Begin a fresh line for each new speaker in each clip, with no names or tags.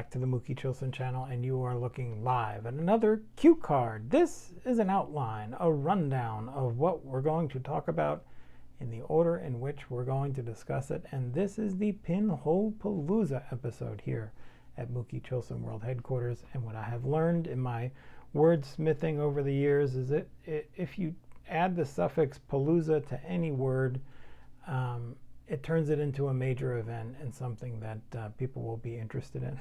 back to the Mookie Chilson channel, and you are looking live at another cue card. This is an outline, a rundown of what we're going to talk about in the order in which we're going to discuss it, and this is the PinholePalooza episode here at Mookie Chilson World Headquarters. And what I have learned in my wordsmithing over the years is that if you add the suffix palooza to any word, it turns it into a major event and something that people will be interested in.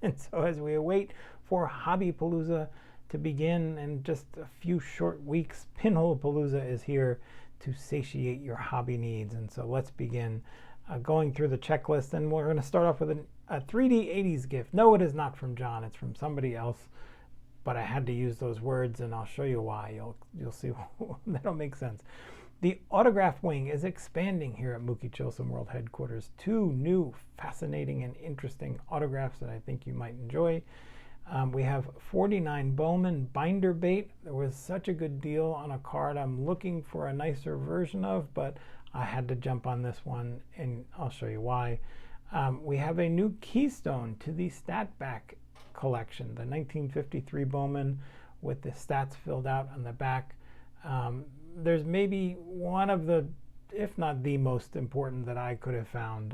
And so as we await for Hobby Palooza to begin in just a few short weeks, Pinhole Palooza is here to satiate your hobby needs. And so let's begin going through the checklist. And we're going to start off with a 3D 80s gift. No, it is not from John. It's from somebody else. But I had to use those words, and I'll show you why. You'll see that'll make sense. The autograph wing is expanding here at Mookie Chilson World Headquarters. 2 new, fascinating, and interesting autographs that I think you might enjoy. We have 49 Bowman binder bait. There was such a good deal on a card I'm looking for a nicer version of, but I had to jump on this one, and I'll show you why. We have a new keystone to the Statback collection, the 1953 Bowman with the stats filled out on the back. There's maybe one of the, if not the most important that I could have found,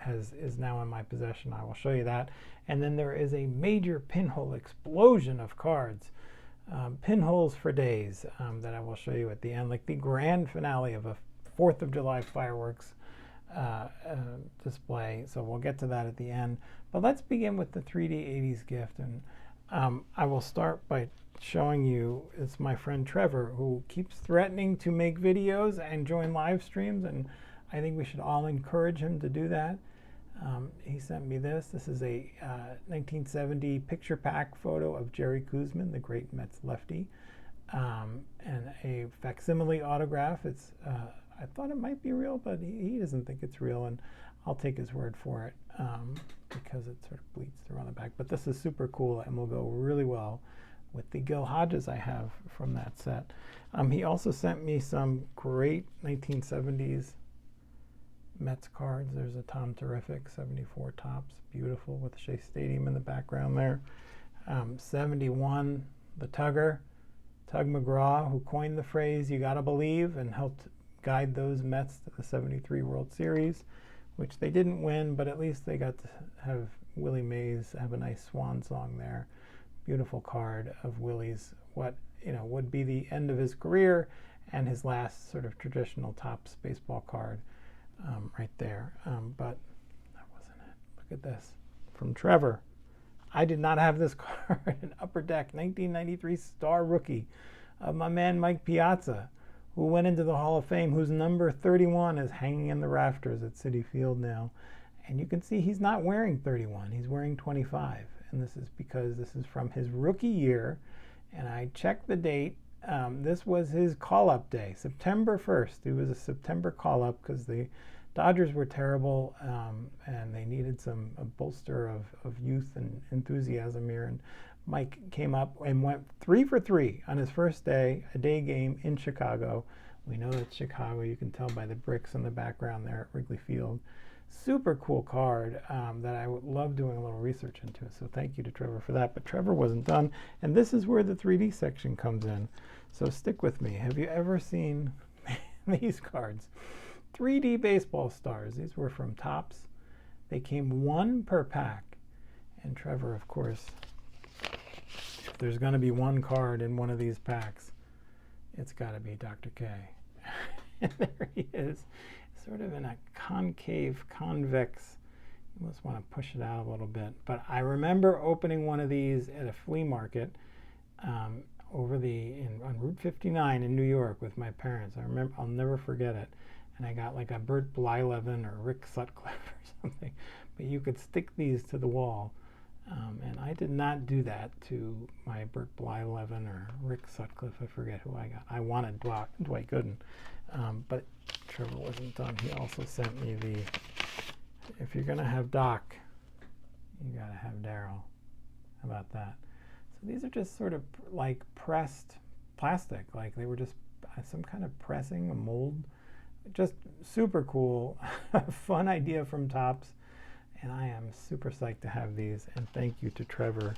is now in my possession. I will show you that. And then there is a major pinhole explosion of cards, pinholes for days, that I will show you at the end, like the grand finale of a 4th of July fireworks display. So we'll get to that at the end. But let's begin with the 3D 80s gift. And I will start by showing you, it's my friend Treavor, who keeps threatening to make videos and join live streams, and I think we should all encourage him to do that. He sent me this. This is a 1970 picture pack photo of Jerry Koosman, the great Mets lefty, and a facsimile autograph. It's I thought it might be real, but he doesn't think it's real, and I'll take his word for it because it sort of bleeds through on the back. But this is super cool and will go really well with the Gil Hodges I have from that set. He also sent me some great 1970s Mets cards. There's a Tom Terrific 74 Topps, beautiful, with Shea Stadium in the background there. 71, the Tugger, Tug McGraw, who coined the phrase "you gotta believe" and helped guide those Mets to the 73 World Series, which they didn't win, but at least they got to have Willie Mays have a nice swan song there. Beautiful card of Willie's, what would be the end of his career and his last sort of traditional Topps baseball card, right there. But that wasn't it. Look at this from Treavor. I did not have this card. An Upper Deck 1993 star rookie of my man Mike Piazza, who went into the Hall of Fame, whose number 31 is hanging in the rafters at Citi Field now. And you can see he's not wearing 31, he's wearing 25. And this is because this is from his rookie year. And I checked the date. This was his call-up day, September 1st. It was a September call-up because the Dodgers were terrible, and they needed a bolster of youth and enthusiasm here. And Mike came up and went 3 for 3 on his first day, a day game in Chicago. We know that's Chicago. You can tell by the bricks in the background there at Wrigley Field. Super cool card that I would love doing a little research into. So thank you to Treavor for that. But Treavor wasn't done. And this is where the 3D section comes in. So stick with me. Have you ever seen these cards? 3D baseball stars. These were from Topps. They came 1 per pack. And Treavor, of course, if there's going to be one card in one of these packs, it's got to be Dr. K. And there he is, sort of in a concave, convex. You must want to push it out a little bit. But I remember opening one of these at a flea market on Route 59 in New York with my parents. I'll never forget it. And I got like a Bert Blyleven or Rick Sutcliffe or something. But you could stick these to the wall. And I did not do that to my Bert Blyleven or Rick Sutcliffe. I forget who I got. I wanted Dwight Gooden. But Treavor wasn't done. He also sent me if you're going to have Doc, you got to have Daryl. How about that? So these are just sort of like pressed plastic. Like they were just some kind of pressing, a mold. Just super cool. Fun idea from Topps. and I am super psyched to have these, and thank you to Treavor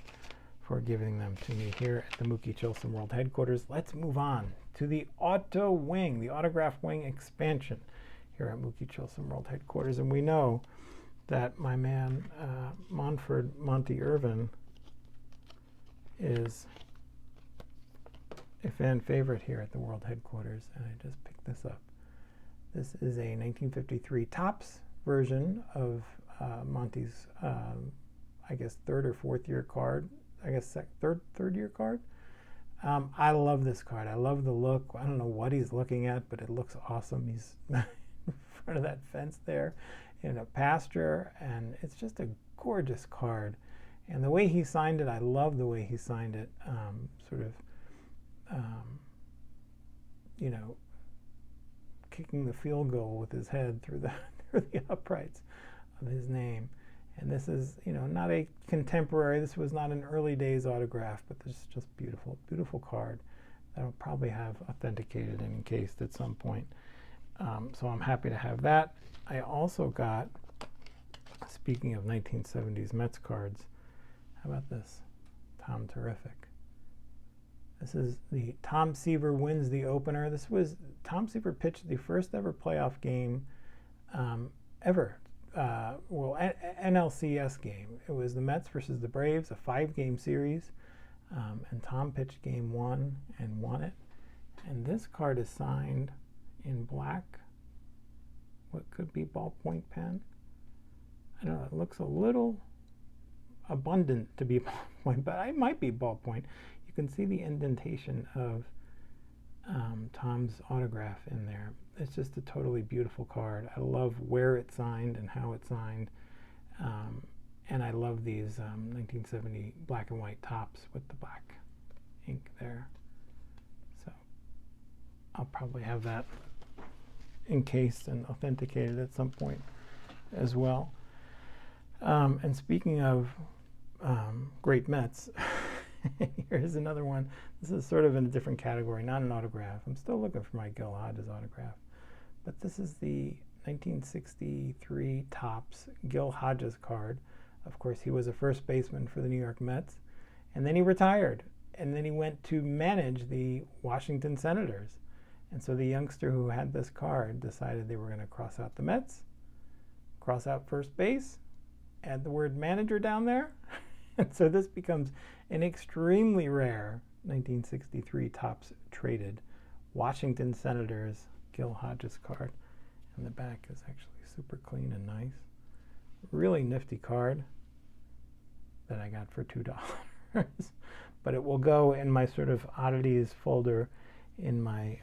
for giving them to me here at the Mookie Chilson World Headquarters. Let's move on to the Auto Wing, the Autograph Wing expansion here at Mookie Chilson World Headquarters. And we know that my man Monty Irvin is a fan favorite here at the World Headquarters, and I just picked this up. This is a 1953 Topps version of Monty's, I guess, third or fourth year card. I guess third year card. I love this card. I love the look. I don't know what he's looking at, but it looks awesome. He's in front of that fence there in a pasture, and it's just a gorgeous card. And the way he signed it, I love the way he signed it. You know, kicking the field goal with his head through the uprights of his name. And this is, you know, not a contemporary. This was not an early days autograph, but this is just beautiful, beautiful card that I'll probably have authenticated and encased at some point. So I'm happy to have that. I also got, speaking of 1970s Mets cards, how about this? Tom Terrific. This is the Tom Seaver wins the opener. This was, Tom Seaver pitched the first ever playoff game ever. NLCS game. It was the Mets versus the Braves, a 5-game series. And Tom pitched game 1 and won it. And this card is signed in black, what could be ballpoint pen. I don't know, it looks a little abundant to be ballpoint, but it might be ballpoint. You can see the indentation of Tom's autograph in there. It's just a totally beautiful card. I love where it's signed and how it's signed. And I love these 1970 black and white tops with the black ink there. So I'll probably have that encased and authenticated at some point as well. And speaking of great Mets, here's another one. This is sort of in a different category, not an autograph. I'm still looking for my Gil Hodges autograph. But this is the 1963 Topps Gil Hodges card. Of course, he was a first baseman for the New York Mets. And then he retired. And then he went to manage the Washington Senators. And so the youngster who had this card decided they were going to cross out the Mets, cross out first base, add the word manager down there. And so this becomes an extremely rare 1963 Topps traded Washington Senators Gil Hodges card. And the back is actually super clean and nice. Really nifty card that I got for $2. But it will go in my sort of oddities folder in my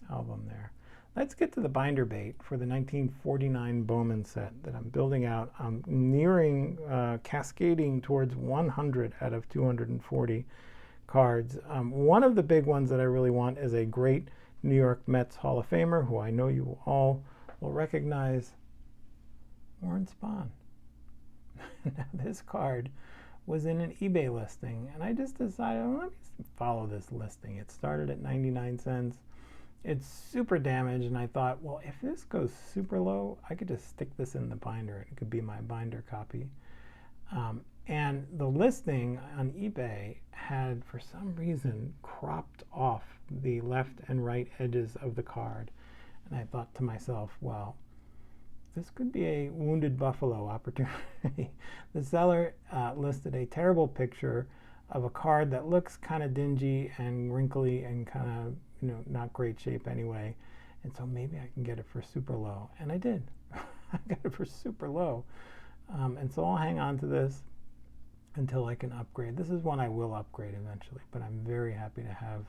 album there. Let's get to the binder bait for the 1949 Bowman set that I'm building out. I'm nearing, cascading towards 100 out of 240 cards. One of the big ones that I really want is a great New York Mets Hall of Famer, who I know you all will recognize, Warren Spahn. Now, this card was in an eBay listing, and I just decided, well, let me follow this listing. It started at 99 cents. It's super damaged, and I thought, well, if this goes super low, I could just stick this in the binder. It could be my binder copy. And the listing on eBay had, for some reason, cropped off the left and right edges of the card. And I thought to myself, well, this could be a wounded buffalo opportunity. The seller listed a terrible picture of a card that looks kind of dingy and wrinkly and kind of, you know, not great shape anyway. And so maybe I can get it for super low. And I did. I got it for super low. And so I'll hang on to this until I can upgrade. This is one I will upgrade eventually, but I'm very happy to have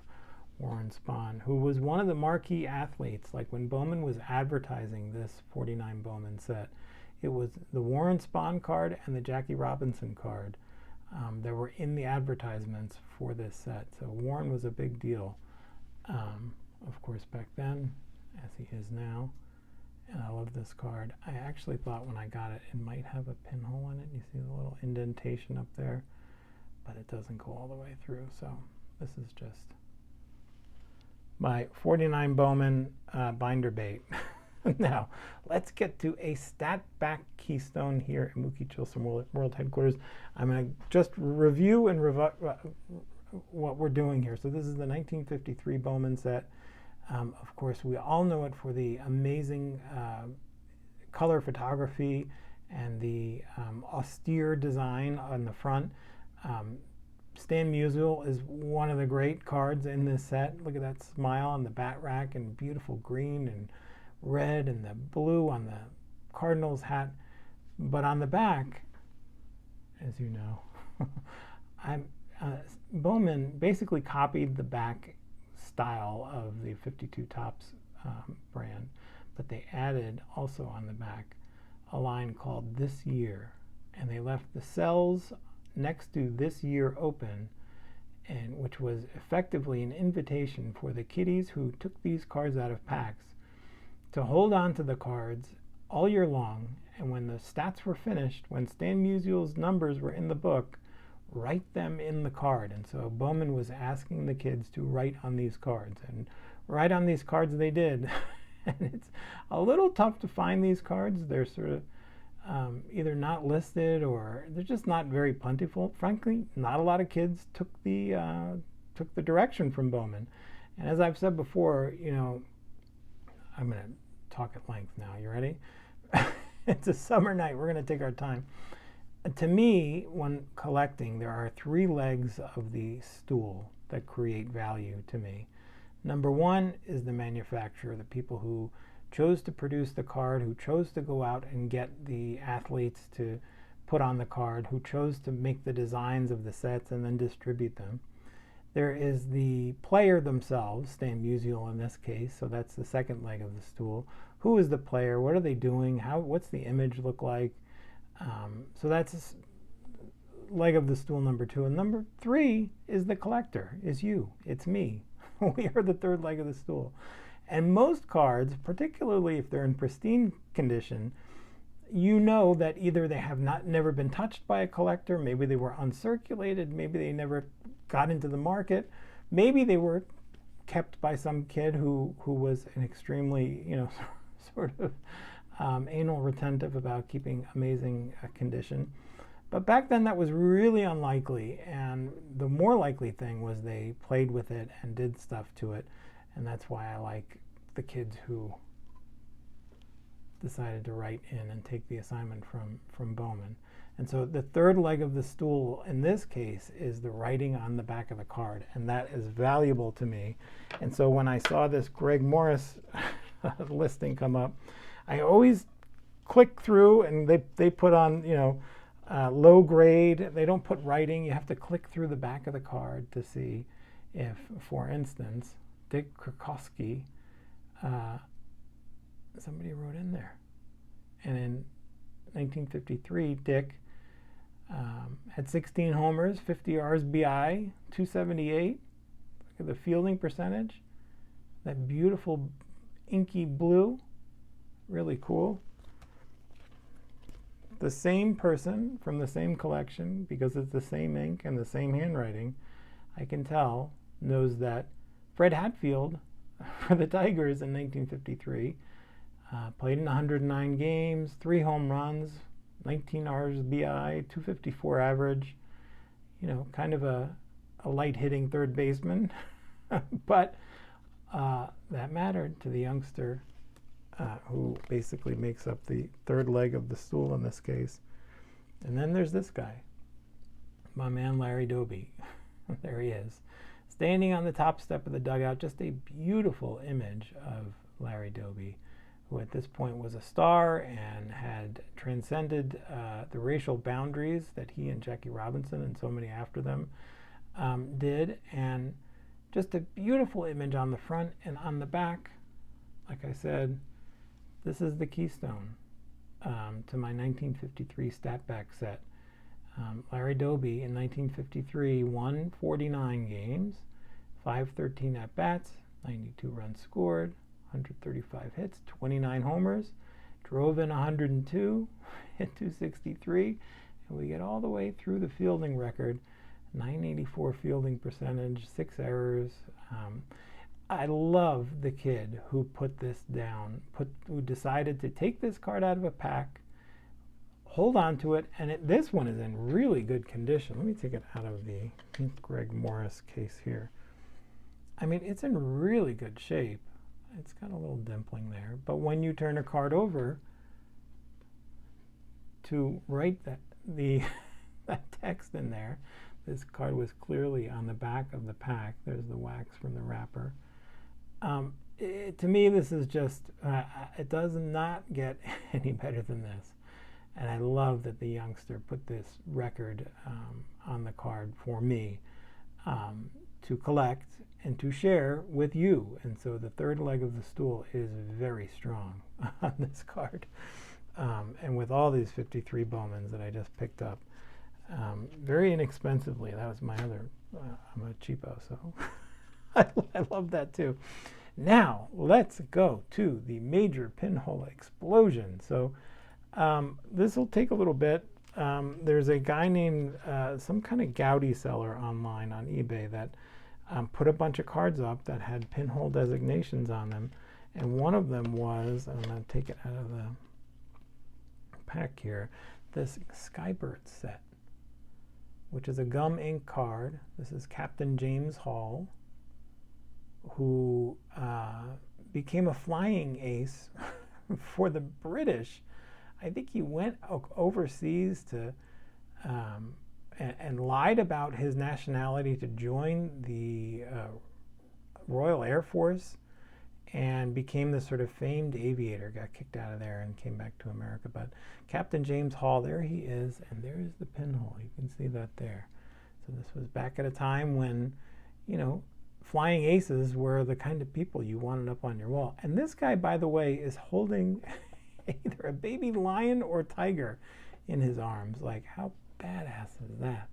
Warren Spahn, who was one of the marquee athletes. Like when Bowman was advertising this 49 Bowman set, it was the Warren Spahn card and the Jackie Robinson card that were in the advertisements for this set. So Warren was a big deal, of course, back then, as he is now. And I love this card. I actually thought when I got it, it might have a pinhole in it. You see the little indentation up there, but it doesn't go all the way through. So this is just my 49 Bowman binder bait Now, let's get to a stat back keystone here at Mookie Chilson World Headquarters. I'm going to just review and what we're doing here. So this is the 1953 Bowman set. Of course, we all know it for the amazing color photography and the austere design on the front. Stan Musial is one of the great cards in this set. Look at that smile on the bat rack and beautiful green and red and the blue on the Cardinals hat. But on the back, as you know, Bowman basically copied the back style of the 52 Topps brand, but they added also on the back a line called This Year, and they left the cells next to This Year open, and which was effectively an invitation for the kiddies who took these cards out of packs to hold on to the cards all year long, and when the stats were finished, when Stan Musial's numbers were in the book, write them in the card. And so Bowman was asking the kids to write on these cards, and write on these cards they did. And it's a little tough to find these cards. They're sort of either not listed or they're just not very plentiful. Frankly, not a lot of kids took the direction from Bowman. And as I've said before, you know, I'm going to talk at length now. You ready? It's a summer night. We're going to take our time. To me, when collecting, there are three legs of the stool that create value to me. Number one is the manufacturer, the people who chose to produce the card, who chose to go out and get the athletes to put on the card, who chose to make the designs of the sets and then distribute them. There is the player themselves, Stan Musial in this case, so that's the second leg of the stool. Who is the player? What are they doing? What's the image look like? So that's leg of the stool number two. And number three is the collector, is you. It's me. We are the third leg of the stool. And most cards, particularly if they're in pristine condition, you know that either they have never been touched by a collector, maybe they were uncirculated, maybe they never got into the market, maybe they were kept by some kid who was an extremely, you know, sort of anal retentive about keeping amazing condition. But back then that was really unlikely, and the more likely thing was they played with it and did stuff to it. And that's why I like the kids who decided to write in and take the assignment from Bowman. And so the third leg of the stool in this case is the writing on the back of the card, and that is valuable to me. And so when I saw this Greg Morris listing come up, I always click through, and they put on, you know, low grade. They don't put writing. You have to click through the back of the card to see if, for instance, Dick Krakowski, somebody wrote in there. And in 1953, Dick had 16 homers, 50 RBI, 278. Look at the fielding percentage. That beautiful inky blue. Really cool. The same person from the same collection, because it's the same ink and the same handwriting, I can tell, knows that Fred Hatfield for the Tigers in 1953 played in 109 games, 3 home runs, 19 RBI, 254 average, you know, kind of a light hitting third baseman. But that mattered to the youngster who basically makes up the third leg of the stool in this case. And then there's this guy, my man Larry Doby. There he is, standing on the top step of the dugout. Just a beautiful image of Larry Doby, who at this point was a star and had transcended the racial boundaries that he and Jackie Robinson and so many after them did. And just a beautiful image on the front and on the back. Like I said, this is the keystone to my 1953 stat back set. Larry Doby in 1953 won 49 games, 513 at bats, 92 runs scored, 135 hits, 29 homers, drove in 102, hit 263, and we get all the way through the fielding record, 984 fielding percentage, 6 errors. I love the kid who put this down, who decided to take this card out of a pack, hold on to it, and this one is in really good condition. Let me take it out of the Greg Morris case here. I mean, it's in really good shape. It's got a little dimpling there, but when you turn a card over to write that text in there, this card was clearly on the back of the pack. There's the wax from the wrapper. To me, this is just, it does not get any better than this. And I love that the youngster put this record on the card for me to collect and to share with you. And so the third leg of the stool is very strong on this card. And with all these 53 Bowmans that I just picked up, very inexpensively. That was my other, I'm a cheapo, so I love that too. Now, let's go to the major pinhole explosion. So this will take a little bit. There's a guy named, some kind of Gowdy seller online on eBay that put a bunch of cards up that had pinhole designations on them. And one of them was, I'm going to take it out of the pack here, this Skybird set, which is a gum ink card. This is Captain James Hall, who became a flying ace for the British. I think he went overseas to and lied about his nationality to join the Royal Air Force and became this sort of famed aviator, got kicked out of there and came back to America. But Captain James Hall, there he is, and there's the pinhole. You can see that there. So this was back at a time when, you know, flying aces were the kind of people you wanted up on your wall. And this guy, by the way, is holding either a baby lion or tiger in his arms. Like, how badass is that?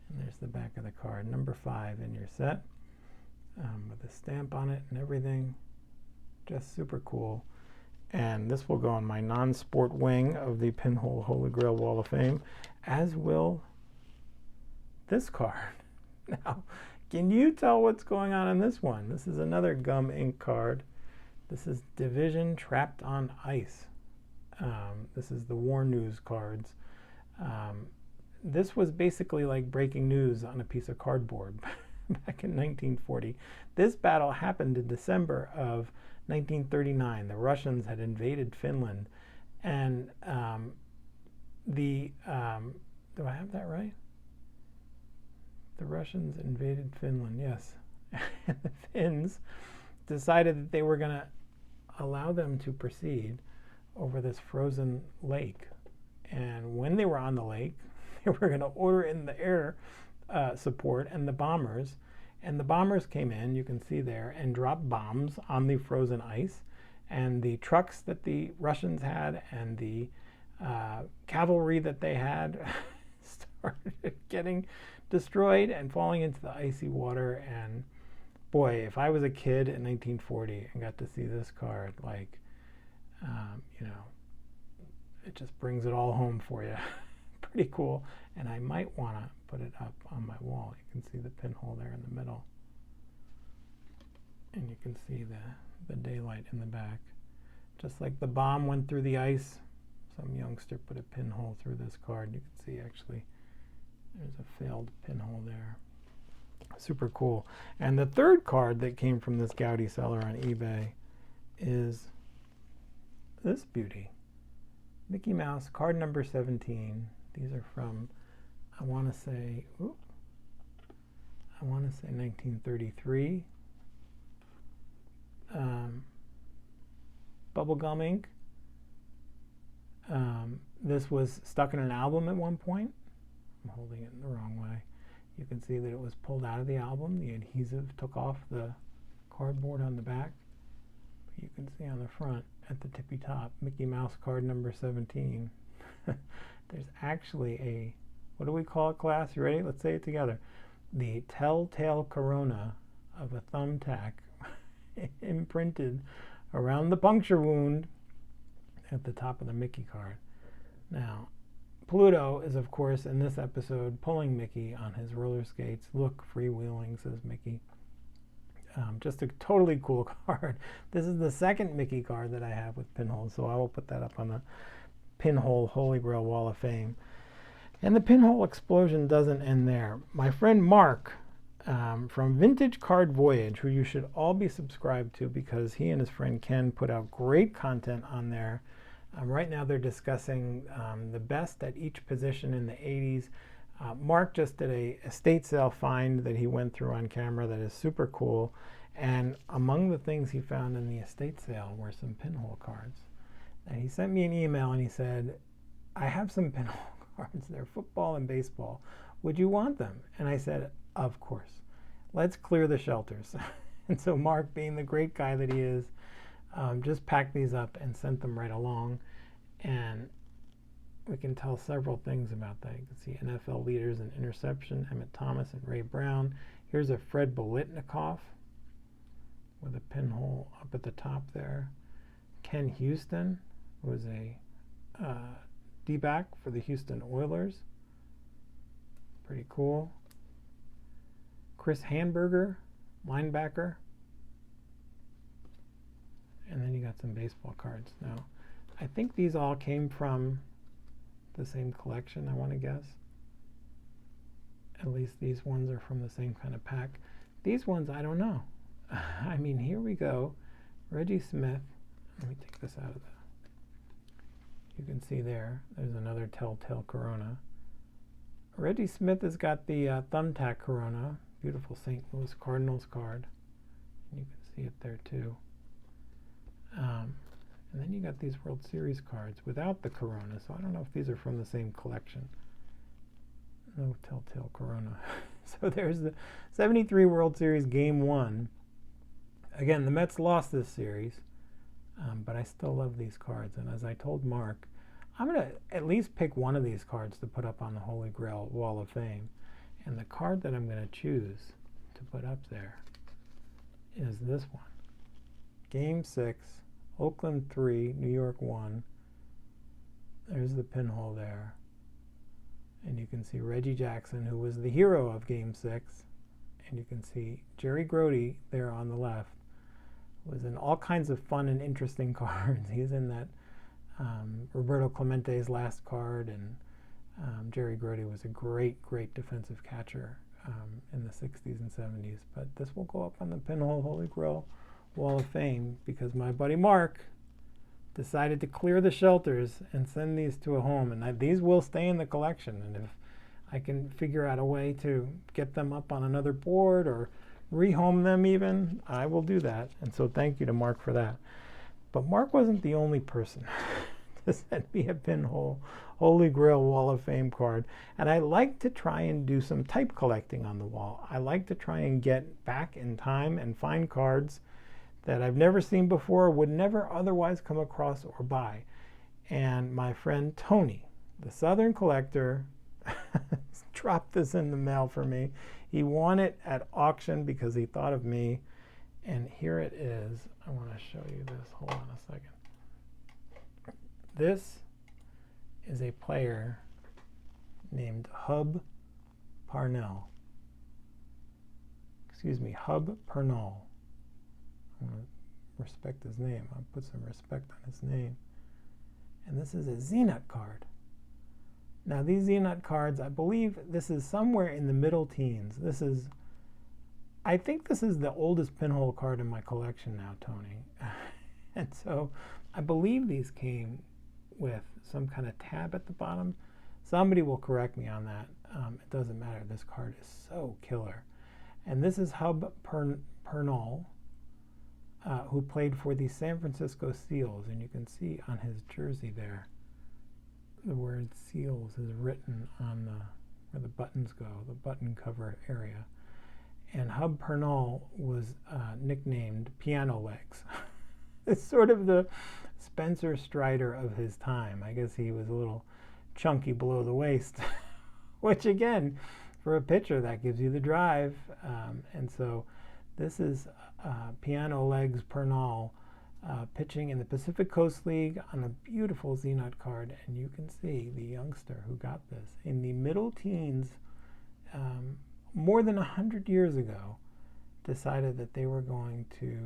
And there's the back of the card, number 5 in your set, with a stamp on it and everything. Just super cool. And this will go on my non-sport wing of the Pinhole Holy Grail Wall of Fame, as will this card. Now, can you tell what's going on in this one? This is another gum ink card. This is Division Trapped on Ice. This is the War News cards. This was basically like breaking news on a piece of cardboard back in 1940. This battle happened in December of 1939. The Russians had invaded Finland, and do I have that right? The Russians invaded Finland, yes. And the Finns decided that they were going to allow them to proceed over this frozen lake. And when they were on the lake, they were going to order in the air support and the bombers. And the bombers came in, you can see there, and dropped bombs on the frozen ice. And the trucks that the Russians had and the cavalry that they had started getting destroyed and falling into the icy water. And boy, if I was a kid in 1940 and got to see this card, like, you know, it just brings it all home for you. Pretty cool. And I might want to put it up on my wall. You can see the pinhole there in the middle. And you can see the daylight in the back. Just like the bomb went through the ice, some youngster put a pinhole through this card. You can see actually there's a failed pinhole there. Super cool. And the third card that came from this Gowdy seller on eBay is this beauty. Mickey Mouse, card number 17. These are from, I want to say 1933. Bubblegum ink. This was stuck in an album at one point. I'm holding it in the wrong way. You can see that it was pulled out of the album. The adhesive took off the cardboard on the back. But you can see on the front, at the tippy top, Mickey Mouse card number 17. There's actually a, what do we call it, class? You ready? Let's say it together. The telltale corona of a thumbtack imprinted around the puncture wound at the top of the Mickey card. Now, Pluto is, of course, in this episode, pulling Mickey on his roller skates. Look, freewheeling, says Mickey. Just a totally cool card. This is the second Mickey card that I have with Pinhole, so I will put that up on the Pinhole Holy Grail Wall of Fame. And the Pinhole explosion doesn't end there. My friend Marc from Vintage Card Voyage, who you should all be subscribed to because he and his friend Ken put out great content on there. Right now they're discussing the best at each position in the 80s. Marc just did a estate sale find that he went through on camera that is super cool. And among the things he found in the estate sale were some Pinhole cards. And he sent me an email and he said, I have some Pinhole cards. They're football and baseball. Would you want them? And I said, of course. Let's clear the shelters. And so Marc, being the great guy that he is, just packed these up and sent them right along. And we can tell several things about that. You can see NFL leaders in interception, Emmett Thomas and Ray Brown. Here's a Fred Biletnikoff with a pinhole up at the top there. Ken Houston was a D-back for the Houston Oilers. Pretty cool. Chris Hamburger, linebacker. And then you got some baseball cards. Now, I think these all came from the same collection, I want to guess. At least these ones are from the same kind of pack. These ones, I don't know. I mean, here we go. Reggie Smith. Let me take this out of the... You can see there's another Telltale Corona. Reggie Smith has got the thumbtack Corona. Beautiful St. Louis Cardinals card. You can see it there too. And then you got these World Series cards without the Corona, so I don't know if these are from the same collection. No Telltale Corona. So there's the 73 World Series Game 1. Again, the Mets lost this series, but I still love these cards. And as I told Marc, I'm going to at least pick one of these cards to put up on the Holy Grail Wall of Fame. And the card that I'm going to choose to put up there is this one. Game 6. Oakland 3, New York 1. There's the pinhole there. And you can see Reggie Jackson, who was the hero of Game 6. And you can see Jerry Grody there on the left. Was in all kinds of fun and interesting cards. He's in that Roberto Clemente's last card. And Jerry Grody was a great, great defensive catcher in the 60s and 70s. But this will go up on the Pinhole Holy Grail Wall of Fame because my buddy Marc decided to clear the shelters and send these to a home, and these will stay in the collection. And if I can figure out a way to get them up on another board or rehome them even, I will do that. And so thank you to Marc for that. But Marc wasn't the only person to send me a Pinhole Holy Grail Wall of Fame card. And I like to try and do some type collecting on the wall. I like to try and get back in time and find cards that I've never seen before, would never otherwise come across or buy. And my friend Tony, the Southern Collector, dropped this in the mail for me. He won it at auction because he thought of me. And here it is. I want to show you this. Hold on a second. This is a player named Hub Parnell. Excuse me, Hub Purnell. I'm going to respect his name. I'll put some respect on his name. And this is a Z-Nut card. Now these Z-Nut cards, I believe this is somewhere in the middle teens. I think this is the oldest pinhole card in my collection now, Tony. And so I believe these came with some kind of tab at the bottom. Somebody will correct me on that. It doesn't matter. This card is so killer. And this is Hub Purnell. Who played for the San Francisco Seals, and you can see on his jersey there the word Seals is written on where the buttons go, the button cover area. And Hub Purnell was nicknamed Piano Legs. It's sort of the Spencer Strider of his time. I guess he was a little chunky below the waist, which again, for a pitcher, that gives you the drive. And so this is Piano Legs Purnell pitching in the Pacific Coast League on a beautiful Z-Nut card. And you can see the youngster who got this in the middle teens more than 100 years ago decided that they were going to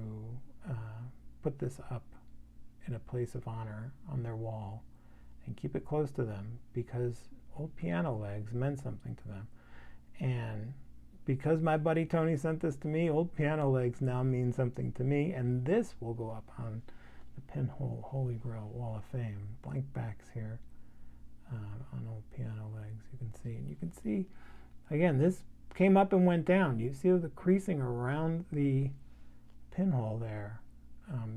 put this up in a place of honor on their wall and keep it close to them, because old piano legs meant something to them. And because my buddy Tony sent this to me, old piano legs now mean something to me, and this will go up on the Pinhole Holy Grail Wall of Fame. Blank backs here on old piano legs, you can see. And you can see, again, this came up and went down. You see the creasing around the pinhole there.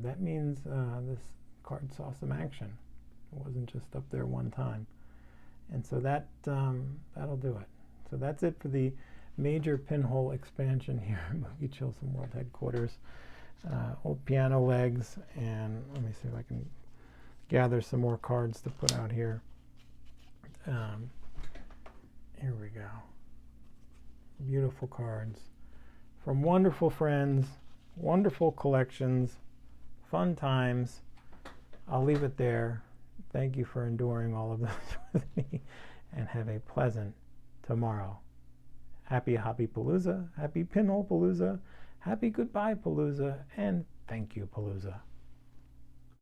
That means this card saw some action. It wasn't just up there one time. And so that that'll do it. So that's it for the major pinhole expansion here at Mookie Chilson World Headquarters. Old piano legs, and let me see if I can gather some more cards to put out here. Here we go. Beautiful cards from wonderful friends, wonderful collections, fun times. I'll leave it there. Thank you for enduring all of this with me, and have a pleasant tomorrow. Happy Hobby Palooza, happy Pinhole Palooza, happy Goodbye Palooza, and thank you Palooza.